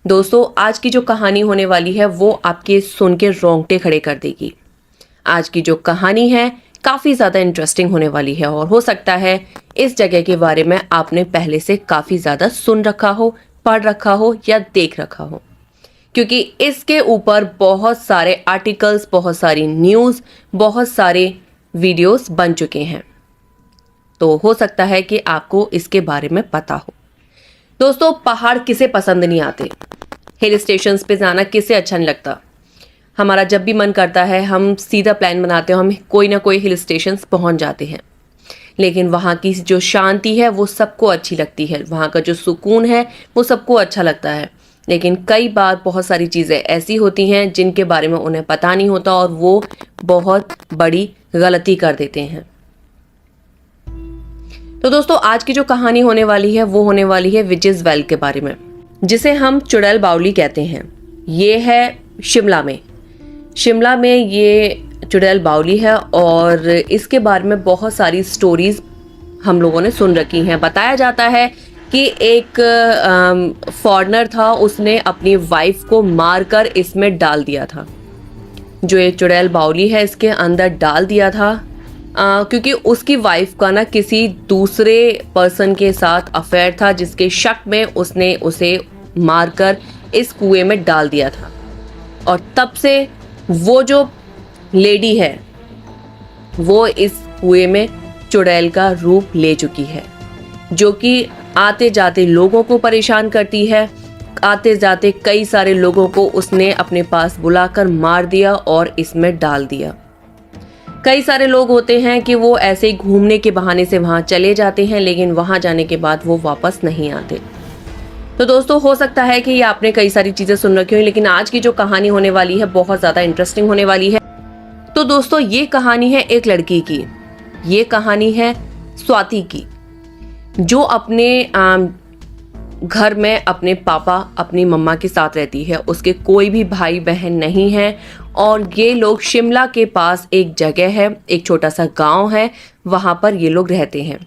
दोस्तों आज की जो कहानी होने वाली है वो आपके सुन के रोंगटे खड़े कर देगी। आज की जो कहानी है काफ़ी ज़्यादा इंटरेस्टिंग होने वाली है और हो सकता है इस जगह के बारे में आपने पहले से काफ़ी ज़्यादा सुन रखा हो, पढ़ रखा हो या देख रखा हो, क्योंकि इसके ऊपर बहुत सारे आर्टिकल्स, बहुत सारी न्यूज़, बहुत सारे वीडियोस बन चुके हैं। तो हो सकता है कि आपको इसके बारे में पता हो। दोस्तों पहाड़ किसे पसंद नहीं आते, हिल स्टेशंस पे जाना किसे अच्छा नहीं लगता। हमारा जब भी मन करता है हम सीधा प्लान बनाते हैं, हम कोई ना कोई हिल स्टेशंस पहुंच जाते हैं। लेकिन वहाँ की जो शांति है वो सबको अच्छी लगती है, वहाँ का जो सुकून है वो सबको अच्छा लगता है। लेकिन कई बार बहुत सारी चीज़ें ऐसी होती हैं जिनके बारे में उन्हें पता नहीं होता और वो बहुत बड़ी गलती कर देते हैं। तो दोस्तों आज की जो कहानी होने वाली है वो होने वाली है विचेस वेल के बारे में, जिसे हम चुड़ैल बावली कहते हैं। ये है शिमला में ये चुड़ैल बावली है और इसके बारे में बहुत सारी स्टोरीज हम लोगों ने सुन रखी हैं। बताया जाता है कि एक फॉरेनर था, उसने अपनी वाइफ को मारकर इसमें डाल दिया था। जो ये चुड़ैल बावली है इसके अंदर डाल दिया था क्योंकि उसकी वाइफ का ना किसी दूसरे पर्सन के साथ अफेयर था, जिसके शक में उसने उसे मारकर इस कुएं में डाल दिया था। और तब से वो जो लेडी है वो इस कुएं में चुड़ैल का रूप ले चुकी है, जो कि आते जाते लोगों को परेशान करती है। आते जाते कई सारे लोगों को उसने अपने पास बुलाकर मार दिया और इसमें डाल दिया। कई सारे लोग होते हैं कि वो ऐसे ही घूमने के बहाने से वहां चले जाते हैं, लेकिन वहां जाने के बाद वो वापस नहीं आते। तो दोस्तों हो सकता है कि ये आपने कई सारी चीजें सुन रखी हो, लेकिन आज की जो कहानी होने वाली है बहुत ज्यादा इंटरेस्टिंग होने वाली है। तो दोस्तों ये कहानी है एक लड़की की, ये कहानी है स्वाति की, जो अपने घर में अपने पापा अपनी मम्मा के साथ रहती है। उसके कोई भी भाई बहन नहीं है और ये लोग शिमला के पास एक जगह है, एक छोटा सा गांव है, वहां पर ये लोग रहते हैं।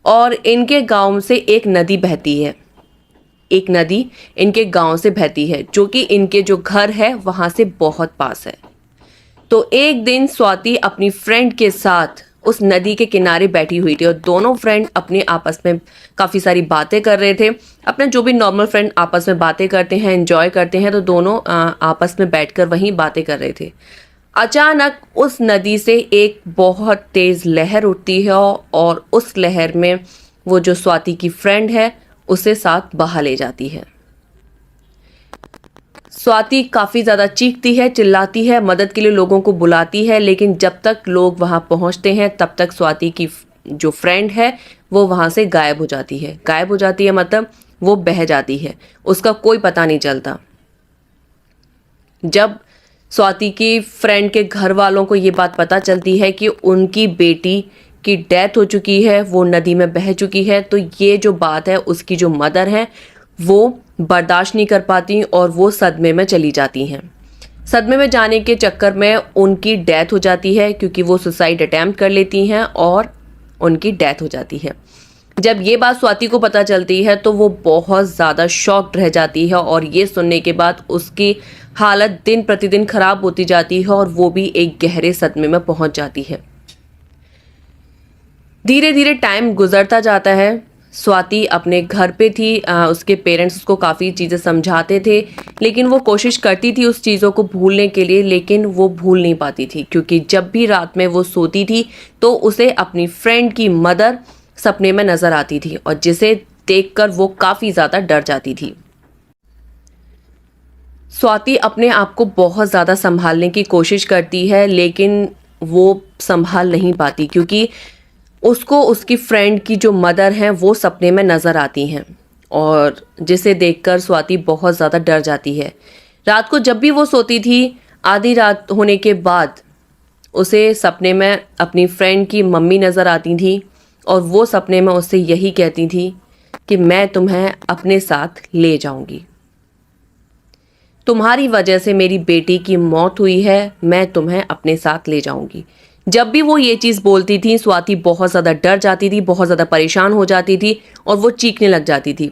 और इनके गांव से एक नदी बहती है, एक नदी इनके गांव से बहती है, जो कि इनके जो घर है वहां से बहुत पास है। तो एक दिन स्वाति अपनी फ्रेंड के साथ उस नदी के किनारे बैठी हुई थी और दोनों फ्रेंड अपने आपस में काफ़ी सारी बातें कर रहे थे। अपने जो भी नॉर्मल फ्रेंड आपस में बातें करते हैं, एंजॉय करते हैं, तो दोनों आपस में बैठकर वहीं बातें कर रहे थे। अचानक उस नदी से एक बहुत तेज़ लहर उठती है और उस लहर में वो जो स्वाति की फ्रेंड है उसे साथ बहा ले जाती है। स्वाति काफ़ी ज़्यादा चीखती है, चिल्लाती है, मदद के लिए लोगों को बुलाती है, लेकिन जब तक लोग वहाँ पहुँचते हैं तब तक स्वाति की जो फ्रेंड है वो वहाँ से गायब हो जाती है। गायब हो जाती है मतलब वो बह जाती है, उसका कोई पता नहीं चलता। जब स्वाति की फ्रेंड के घर वालों को ये बात पता चलती है कि उनकी बेटी की डेथ हो चुकी है, वो नदी में बह चुकी है, तो ये जो बात है उसकी जो मदर है वो बर्दाश्त नहीं कर पाती और वो सदमे में चली जाती हैं। सदमे में जाने के चक्कर में उनकी डेथ हो जाती है, क्योंकि वो सुसाइड अटैम्प्ट कर लेती हैं और उनकी डेथ हो जाती है। जब ये बात स्वाति को पता चलती है तो वो बहुत ज़्यादा शॉक्ड रह जाती है और ये सुनने के बाद उसकी हालत दिन प्रतिदिन खराब होती जाती है और वो भी एक गहरे सदमे में पहुंच जाती है। धीरे धीरे टाइम गुजरता जाता है। स्वाति अपने घर पे थी, उसके पेरेंट्स उसको काफ़ी चीज़ें समझाते थे, लेकिन वो कोशिश करती थी उस चीज़ों को भूलने के लिए, लेकिन वो भूल नहीं पाती थी, क्योंकि जब भी रात में वो सोती थी तो उसे अपनी फ्रेंड की मदर सपने में नज़र आती थी और जिसे देखकर वो काफ़ी ज़्यादा डर जाती थी। स्वाति अपने आप को बहुत ज़्यादा संभालने की कोशिश करती है, लेकिन वो संभाल नहीं पाती, क्योंकि उसको उसकी फ्रेंड की जो मदर हैं वो सपने में नज़र आती हैं और जिसे देखकर स्वाति बहुत ज़्यादा डर जाती है। रात को जब भी वो सोती थी, आधी रात होने के बाद उसे सपने में अपनी फ्रेंड की मम्मी नज़र आती थी और वो सपने में उससे यही कहती थी कि मैं तुम्हें अपने साथ ले जाऊंगी, तुम्हारी वजह से मेरी बेटी की मौत हुई है, मैं तुम्हें अपने साथ ले जाऊंगी। जब भी वो ये चीज़ बोलती थी स्वाति बहुत ज़्यादा डर जाती थी, बहुत ज़्यादा परेशान हो जाती थी और वो चीखने लग जाती थी।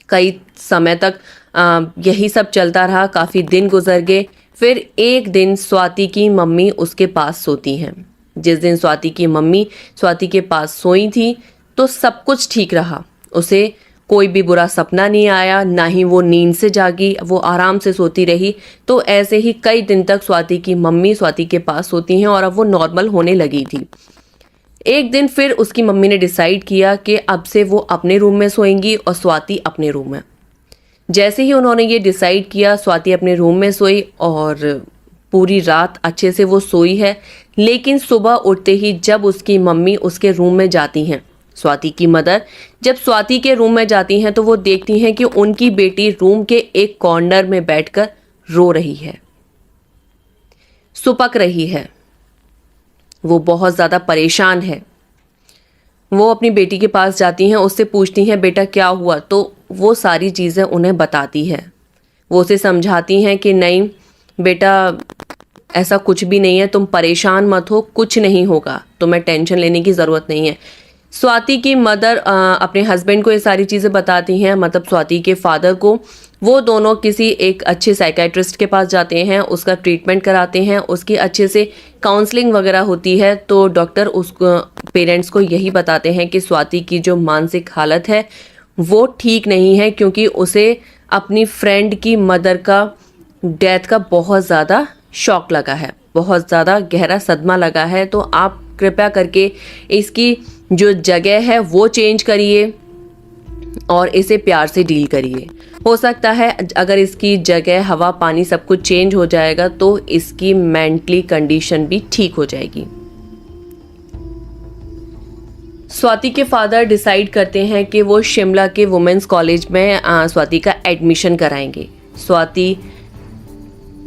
कई समय तक यही सब चलता रहा, काफ़ी दिन गुजर गए। फिर एक दिन स्वाति की मम्मी उसके पास सोती हैं। जिस दिन स्वाति की मम्मी स्वाति के पास सोई थी तो सब कुछ ठीक रहा, उसे कोई भी बुरा सपना नहीं आया, ना ही वो नींद से जागी, वो आराम से सोती रही। तो ऐसे ही कई दिन तक स्वाति की मम्मी स्वाति के पास सोती हैं और अब वो नॉर्मल होने लगी थी। एक दिन फिर उसकी मम्मी ने डिसाइड किया कि अब से वो अपने रूम में सोएंगी और स्वाति अपने रूम में। जैसे ही उन्होंने ये डिसाइड किया, स्वाति अपने रूम में सोई और पूरी रात अच्छे से वो सोई है। लेकिन सुबह उठते ही जब उसकी मम्मी उसके रूम में जाती हैं, स्वाति की मदर जब स्वाति के रूम में जाती हैं तो वो देखती हैं कि उनकी बेटी रूम के एक कॉर्नर में बैठकर रो रही है, सुपक रही है, वो बहुत ज़्यादा परेशान है। वो अपनी बेटी के पास जाती हैं, उससे पूछती हैं बेटा क्या हुआ, तो वो सारी चीज़ें उन्हें बताती है। वो उसे समझाती हैं कि नहीं बेटा ऐसा कुछ भी नहीं है, तुम परेशान मत हो, कुछ नहीं होगा, तुम्हें टेंशन लेने की ज़रूरत नहीं है। स्वाति की मदर अपने हस्बैंड को ये सारी चीज़ें बताती हैं, मतलब स्वाति के फादर को। वो दोनों किसी एक अच्छे साइकेट्रिस्ट के पास जाते हैं, उसका ट्रीटमेंट कराते हैं, उसकी अच्छे से काउंसलिंग वगैरह होती है। तो डॉक्टर उसको पेरेंट्स को यही बताते हैं कि स्वाति की जो मानसिक हालत है वो ठीक नहीं है, क्योंकि उसे अपनी फ्रेंड की मदर का डेथ का बहुत ज़्यादा शॉक लगा है, बहुत ज़्यादा गहरा सदमा लगा है। तो आप कृपया करके इसकी जो जगह है वो चेंज करिए और इसे प्यार से डील करिए। हो सकता है अगर इसकी जगह हवा पानी सब कुछ चेंज हो जाएगा तो इसकी मेंटली कंडीशन भी ठीक हो जाएगी। स्वाति के फादर डिसाइड करते हैं कि वो शिमला के वुमेन्स कॉलेज में स्वाति का एडमिशन कराएंगे। स्वाति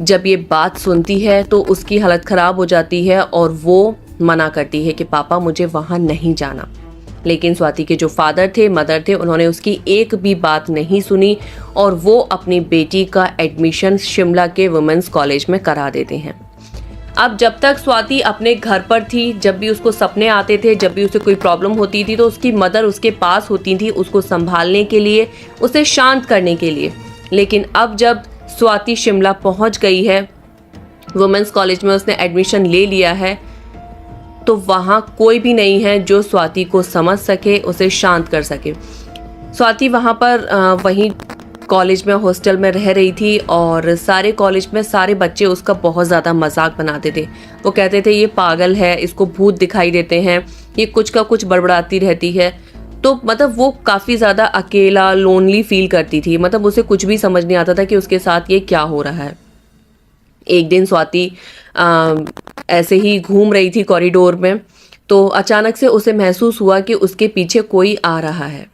जब ये बात सुनती है तो उसकी हालत ख़राब हो जाती है और वो मना करती है कि पापा मुझे वहाँ नहीं जाना। लेकिन स्वाति के जो फादर थे मदर थे उन्होंने उसकी एक भी बात नहीं सुनी और वो अपनी बेटी का एडमिशन शिमला के वुमेन्स कॉलेज में करा देते हैं। अब जब तक स्वाति अपने घर पर थी, जब भी उसको सपने आते थे, जब भी उसे कोई प्रॉब्लम होती थी तो उसकी मदर उसके पास होती थी, उसको संभालने के लिए, उसे शांत करने के लिए। लेकिन अब जब स्वाति शिमला पहुंच गई है, वुमेन्स कॉलेज में उसने एडमिशन ले लिया है, तो वहाँ कोई भी नहीं है जो स्वाति को समझ सके, उसे शांत कर सके। स्वाति वहाँ पर वहीं कॉलेज में हॉस्टल में रह रही थी और सारे कॉलेज में सारे बच्चे उसका बहुत ज़्यादा मजाक बनाते थे। वो कहते थे ये पागल है, इसको भूत दिखाई देते हैं, ये कुछ का कुछ बड़बड़ाती रहती है। तो मतलब वो काफ़ी ज़्यादा अकेला लोनली फील करती थी, मतलब उसे कुछ भी समझ नहीं आता था कि उसके साथ ये क्या हो रहा है। एक दिन स्वाति ऐसे ही घूम रही थी कॉरिडोर में, तो अचानक से उसे महसूस हुआ कि उसके पीछे कोई आ रहा है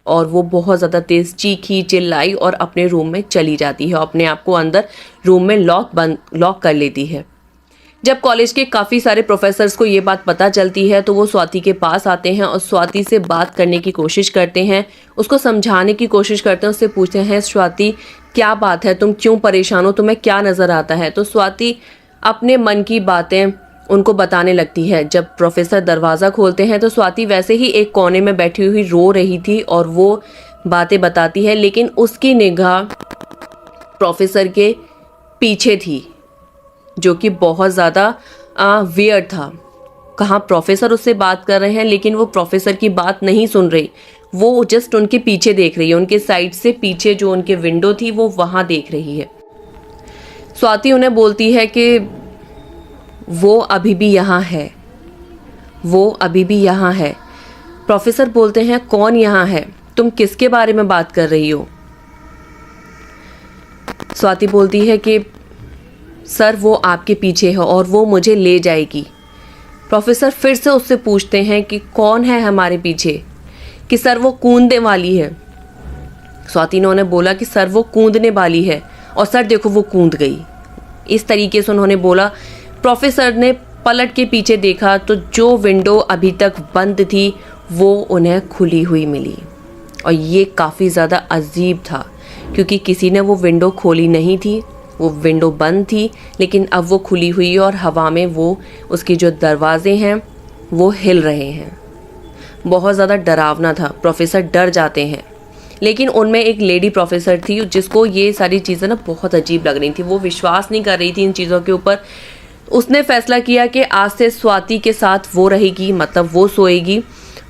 और वो बहुत ज़्यादा तेज़ चीखी चिल्लाई और अपने रूम में चली जाती है और अपने आप को अंदर रूम में लॉक कर लेती है। जब कॉलेज के काफ़ी सारे प्रोफेसर्स को ये बात पता चलती है तो वो स्वाति के पास आते हैं और स्वाति से बात करने की कोशिश करते हैं, उसको समझाने की कोशिश करते हैं, उससे पूछते हैं स्वाति क्या बात है, तुम क्यों परेशान हो, तुम्हें क्या नज़र आता है। तो स्वाति अपने मन की बातें उनको बताने लगती है। जब प्रोफेसर दरवाज़ा खोलते हैं तो स्वाति वैसे ही एक कोने में बैठी हुई रो रही थी और वो बातें बताती है, लेकिन उसकी निगाह प्रोफेसर के पीछे थी, जो कि बहुत ज़्यादा वियर्ड था। कहाँ प्रोफेसर उससे बात कर रहे हैं लेकिन वो प्रोफेसर की बात नहीं सुन रही, वो जस्ट उनके पीछे देख रही है, उनके साइड से पीछे जो उनके विंडो थी वो वहाँ देख रही है। स्वाति उन्हें बोलती है कि वो अभी भी यहाँ है, वो अभी भी यहाँ है। प्रोफेसर बोलते हैं कौन यहाँ है, तुम किसके बारे में बात कर रही हो। स्वाति बोलती है कि सर वो आपके पीछे है और वो मुझे ले जाएगी। प्रोफेसर फिर से उससे पूछते हैं कि कौन है हमारे पीछे, कि सर वो कूदने वाली है। स्वाति ने उन्हें बोला कि सर वो कूदने वाली है और सर देखो वो कूद गई। इस तरीके से उन्होंने बोला। प्रोफेसर ने पलट के पीछे देखा तो जो विंडो अभी तक बंद थी वो उन्हें खुली हुई मिली और ये काफ़ी ज़्यादा अजीब था क्योंकि किसी ने वो विंडो खोली नहीं थी, वो विंडो बंद थी लेकिन अब वो खुली हुई और हवा में वो उसके जो दरवाजे हैं वो हिल रहे हैं। बहुत ज़्यादा डरावना था, प्रोफेसर डर जाते हैं। लेकिन उनमें एक लेडी प्रोफेसर थी जिसको ये सारी चीज़ें ना बहुत अजीब लग रही थी। वो विश्वास नहीं कर रही थी इन चीज़ों के ऊपर। उसने फैसला किया कि आज से स्वाति के साथ वो रहेगी, मतलब वो सोएगी,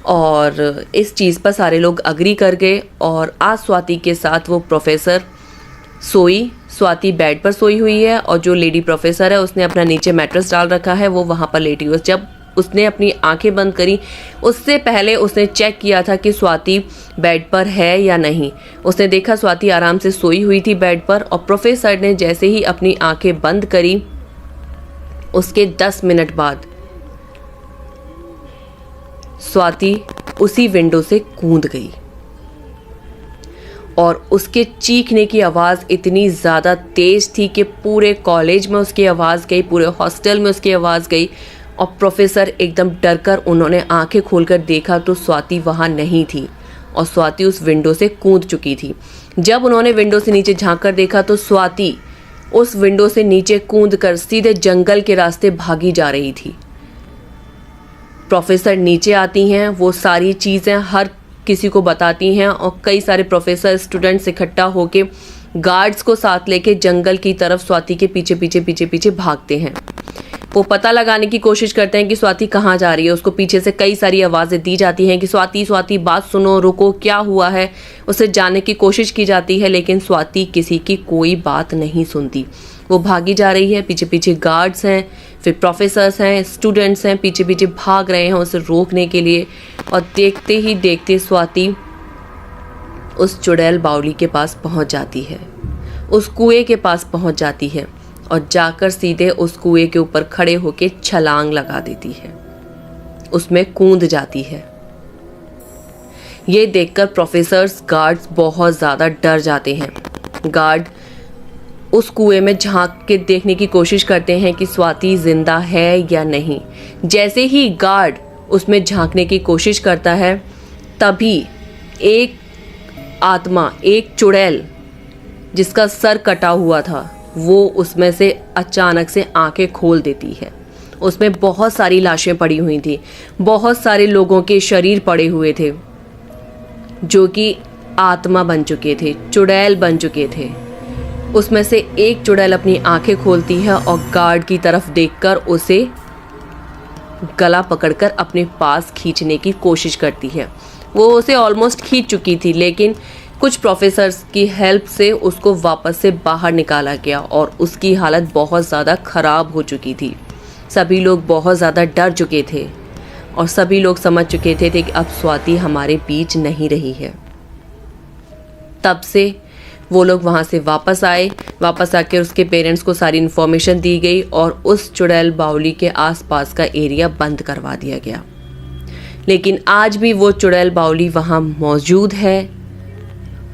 और इस चीज़ पर सारे लोग अग्री कर गए। और आज स्वाति के साथ वो प्रोफेसर सोई। स्वाति बेड पर सोई हुई है और जो लेडी प्रोफेसर है उसने अपना नीचे मैट्रेस डाल रखा है, वो वहाँ पर लेटी हुई। जब उसने अपनी आंखें बंद करी उससे पहले उसने चेक किया था कि स्वाति बेड पर है या नहीं। उसने देखा स्वाति आराम से सोई हुई थी बेड पर, और प्रोफेसर ने जैसे ही अपनी आंखें बंद करी उसके 10 मिनट बाद स्वाति उसी विंडो से कूद गई और उसके चीखने की आवाज़ इतनी ज़्यादा तेज़ थी कि पूरे कॉलेज में उसकी आवाज़ गई, पूरे हॉस्टल में उसकी आवाज़ गई। और प्रोफेसर एकदम डर कर उन्होंने आंखें खोलकर देखा तो स्वाति वहाँ नहीं थी और स्वाति उस विंडो से कूद चुकी थी। जब उन्होंने विंडो से नीचे झांक कर देखा तो स्वाति उस विंडो से नीचे कूद कर सीधे जंगल के रास्ते भागी जा रही थी। प्रोफेसर नीचे आती हैं, वो सारी चीज़ें हर किसी को बताती हैं और कई सारे प्रोफेसर स्टूडेंट्स इकट्ठा होके गार्ड्स को साथ लेके जंगल की तरफ स्वाति के पीछे पीछे पीछे पीछे भागते हैं। वो पता लगाने की कोशिश करते हैं कि स्वाति कहाँ जा रही है। उसको पीछे से कई सारी आवाज़ें दी जाती हैं कि स्वाति स्वाति बात सुनो, रुको, क्या हुआ है। उसे जानने की कोशिश की जाती है लेकिन स्वाति किसी की कोई बात नहीं सुनती। वो भागी जा रही है, पीछे पीछे गार्ड्स हैं, फिर प्रोफेसर्स हैं, स्टूडेंट्स हैं, पीछे पीछे भाग रहे हैं उसे रोकने के लिए। और देखते ही देखते स्वाति उस चुड़ैल बावली के पास पहुंच जाती है, उस कुएं के पास पहुंच जाती है और जाकर सीधे उस कुएं के ऊपर खड़े होकर छलांग लगा देती है, उसमें कूद जाती है। ये देखकर प्रोफेसर्स, गार्ड्स बहुत ज़्यादा डर जाते हैं। गार्ड उस कुएं में झांक के देखने की कोशिश करते हैं कि स्वाति जिंदा है या नहीं। जैसे ही गार्ड उसमें झांकने की कोशिश करता है तभी एक आत्मा, एक चुड़ैल जिसका सर कटा हुआ था, वो उसमें से अचानक से आंखें खोल देती है। उसमें बहुत सारी लाशें पड़ी हुई थी, बहुत सारे लोगों के शरीर पड़े हुए थे जो कि आत्मा बन चुके थे, चुड़ैल बन चुके थे। उसमें से एक चुड़ैल अपनी आंखें खोलती है और गार्ड की तरफ देखकर उसे गला पकड़कर अपने पास खींचने की कोशिश करती है। वो उसे ऑलमोस्ट खींच चुकी थी लेकिन कुछ प्रोफेसर्स की हेल्प से उसको वापस से बाहर निकाला गया और उसकी हालत बहुत ज़्यादा ख़राब हो चुकी थी। सभी लोग बहुत ज़्यादा डर चुके थे और सभी लोग समझ चुके थे कि अब स्वाति हमारे बीच नहीं रही है। तब से वो लोग वहाँ से वापस आए। वापस आकर उसके पेरेंट्स को सारी इन्फॉर्मेशन दी गई और उस चुड़ैल बावली के आसपास का एरिया बंद करवा दिया गया। लेकिन आज भी वो चुड़ैल बावली वहाँ मौजूद है,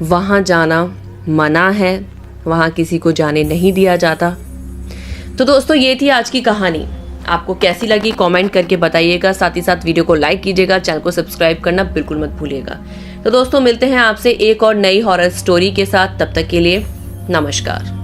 वहाँ जाना मना है, वहाँ किसी को जाने नहीं दिया जाता। तो दोस्तों ये थी आज की कहानी। आपको कैसी लगी कमेंट करके बताइएगा। साथ ही साथ वीडियो को लाइक कीजिएगा, चैनल को सब्सक्राइब करना बिल्कुल मत भूलिएगा। तो दोस्तों मिलते हैं आपसे एक और नई हॉरर स्टोरी के साथ। तब तक के लिए नमस्कार।